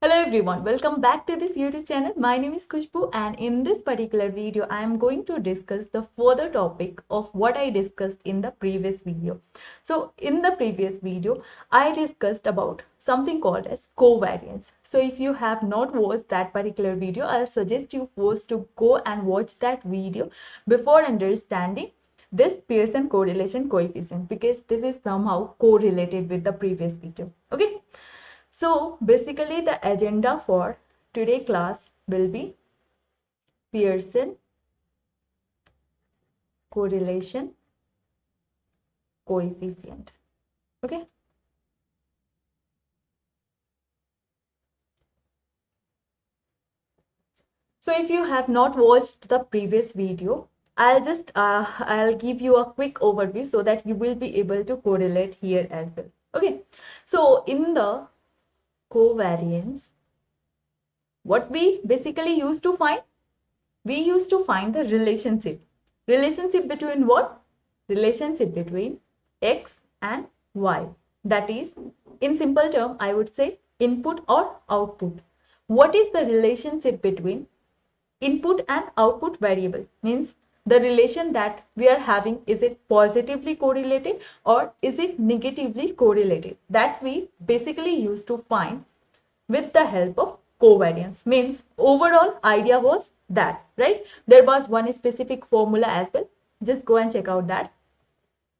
Hello everyone, welcome back to this YouTube channel. My name is Kushbu and in this particular video I am going to discuss the further topic of what I discussed in the previous video. So in the previous video I discussed about something called as covariance. So if you have not watched that particular video, I'll suggest you first to go and watch that video before understanding this Pearson correlation coefficient, because this is somehow correlated with the previous video. Okay. So basically the agenda for today class will be Pearson correlation coefficient. Okay. So if you have not watched the previous video, I'll give you a quick overview so that you will be able to correlate here as well. Okay. So in the covariance, what we basically used to find? We used to find the relationship. Relationship between what? Relationship between X and Y. That is, in simple term, I would say input or output. What is the relationship between input and output variable? Means the relation that we are having, is it positively correlated or is it negatively correlated? That we basically used to find with the help of covariance. Means overall idea was that, right? There was one specific formula as well. Just go and check out that.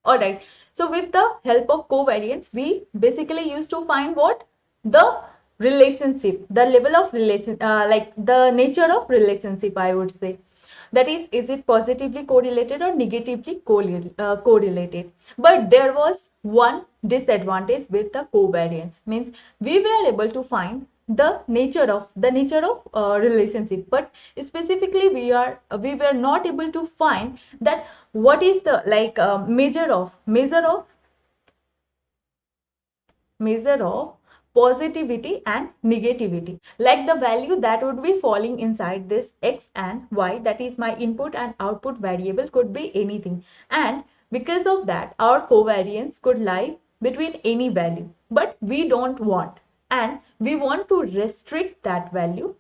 All right. So with the help of covariance, we basically used to find what? The relationship, the level of relation, like the nature of relationship, I would say. That is it positively correlated or negatively correlated? But there was one disadvantage with the covariance. Means we were able to find the nature of relationship, but specifically we were not able to find that what is the measure of positivity and negativity, like the value that would be falling inside this X and Y, that is my input and output variable, could be anything, and because of that our covariance could lie between any value, but we don't want, and we want to restrict that value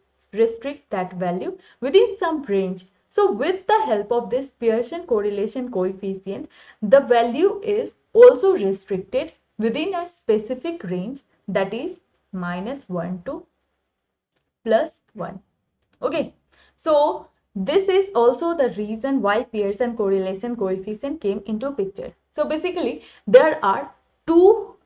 within some range. So with the help of this Pearson correlation coefficient, the value is also restricted within a specific range, that is -1 to +1. Okay, so this is also the reason why Pearson correlation coefficient came into picture. So basically there are two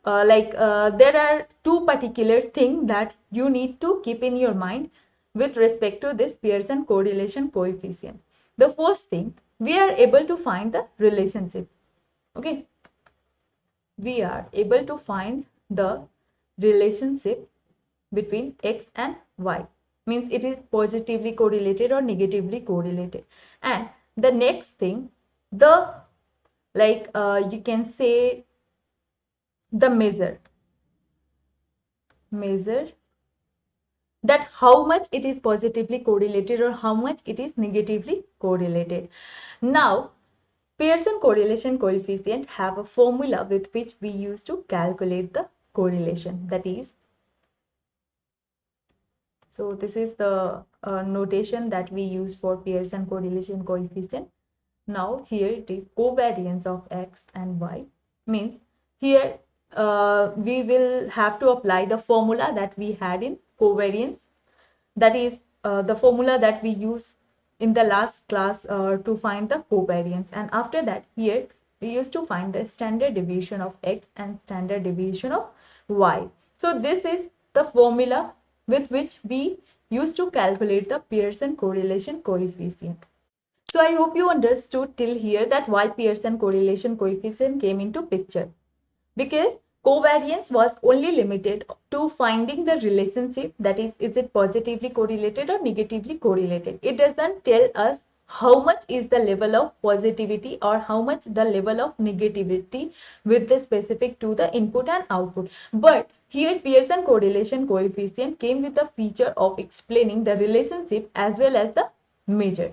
particular things that you need to keep in your mind with respect to this Pearson correlation coefficient. The first thing, we are able to find the relationship. Okay, we are able to find the relationship between X and Y. Means it is positively correlated or negatively correlated. And the next thing, the you can say the measure that how much it is positively correlated or how much it is negatively correlated. Now Pearson correlation coefficient have a formula with which we use to calculate the correlation. That is, so this is the notation that we use for Pearson correlation coefficient. Now here it is covariance of X and Y. Means here we will have to apply the formula that we had in covariance. That is the formula that we use in the last class to find the covariance. And after that, here we used to find the standard deviation of X and standard deviation of Y. So this is the formula with which we used to calculate the Pearson correlation coefficient. So I hope you understood till here that why Pearson correlation coefficient came into picture. Because covariance was only limited to finding the relationship, that is it positively correlated or negatively correlated. It doesn't tell us how much is the level of positivity or how much the level of negativity with the specific to the input and output. But here Pearson correlation coefficient came with the feature of explaining the relationship as well as the measure.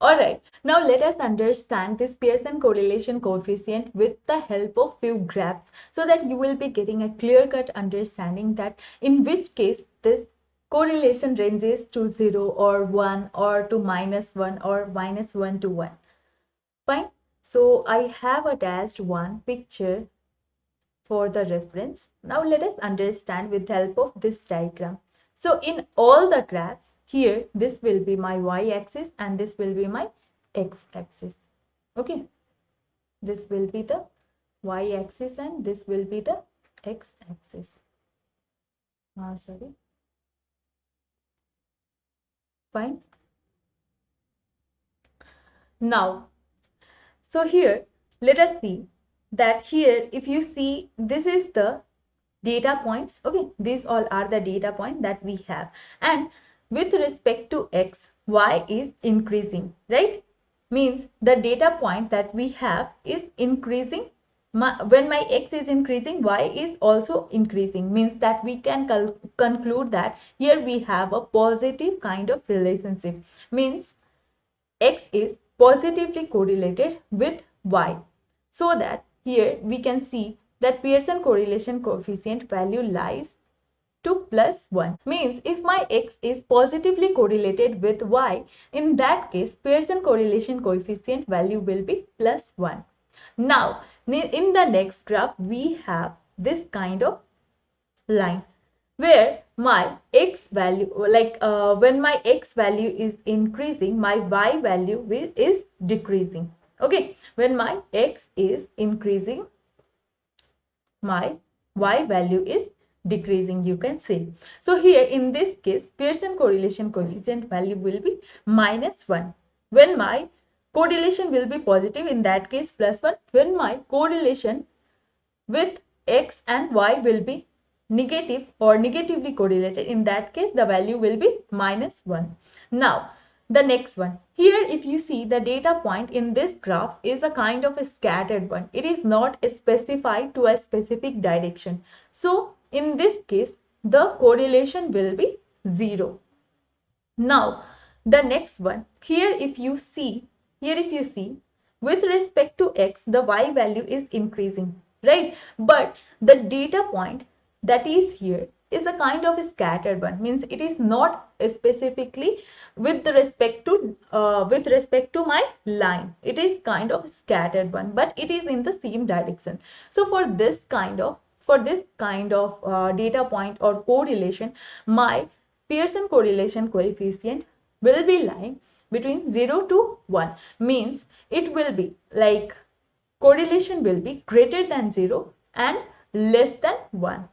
Alright, now let us understand this Pearson correlation coefficient with the help of few graphs so that you will be getting a clear-cut understanding that in which case this correlation ranges to 0 or 1 or to -1 or -1 to 1. Fine. So I have attached one picture for the reference. Now let us understand with the help of this diagram. So in all the graphs, here this will be my y-axis and this will be my x-axis. Okay, this will be the y-axis and this will be the x-axis. Sorry. Fine. Now, so here let us see that here if you see, this is the data points. Okay, these all are the data point that we have, and with respect to x, y is increasing, right? Means the data point that we have is increasing. When my x is increasing, y is also increasing, means that we can conclude that here we have a positive kind of relationship, means x is positively correlated with y. So that here we can see that Pearson correlation coefficient value lies to +1. Means if my x is positively correlated with y, in that case Pearson correlation coefficient value will be +1. Now in the next graph we have this kind of line where my x value, when my x value is increasing, my y value is decreasing. Okay, when my x is increasing, my y value is decreasing, you can say. So here in this case Pearson correlation coefficient value will be -1. When my correlation will be positive, in that case +1. When my correlation with x and y will be negative or negatively correlated, in that case the value will be -1. Now the next one, here if you see the data point in this graph is a kind of a scattered one. It is not specified to a specific direction. So in this case the correlation will be 0. Now the next one, here if you see with respect to x, the y value is increasing, right? But the data point that is here is a kind of a scattered one, means it is not specifically with respect to my line. It is kind of scattered one, but it is in the same direction. So for this kind of data point or correlation, my Pearson correlation coefficient will be lying between 0 to 1, means it will be like correlation will be greater than 0 and less than 1.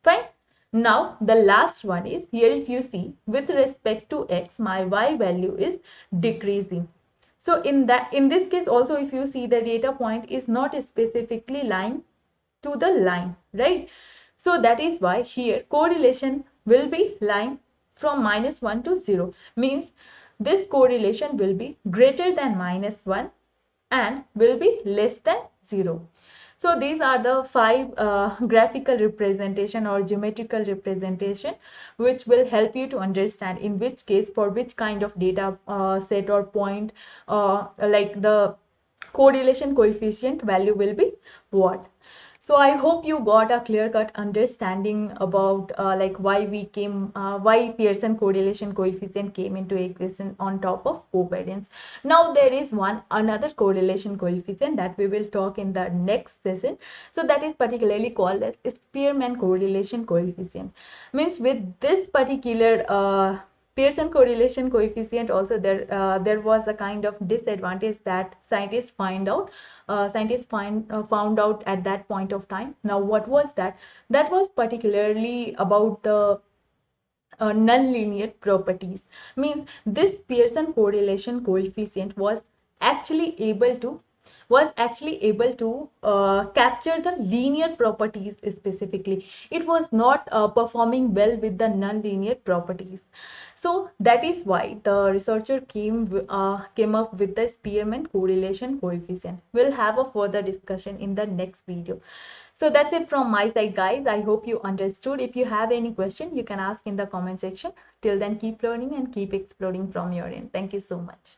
Fine. Now the last one is here, if you see with respect to x, my y value is decreasing. So in this case also, if you see the data point is not specifically lying to the line, right? So that is why here correlation will be lying from -1 to 0, means this correlation will be greater than -1 and will be less than 0. So these are the 5 graphical representation or geometrical representation which will help you to understand in which case for which kind of data set or point like the correlation coefficient value will be what. So I hope you got a clear-cut understanding about why Pearson correlation coefficient came into existence on top of covariance. Now there is another correlation coefficient that we will talk in the next session. So that is particularly called as Spearman correlation coefficient. Means with this particular Pearson correlation coefficient also there was a kind of disadvantage that scientists found out at that point of time. Now what was that? That was particularly about the non-linear properties. Means this Pearson correlation coefficient was actually able to capture the linear properties specifically. It was not performing well with the non-linear properties. So that is why the researcher came up with the Spearman correlation coefficient. We'll have a further discussion in the next video. So that's it from my side, guys. I hope you understood. If you have any question, you can ask in the comment section. Till then, keep learning and keep exploring from your end. Thank you so much.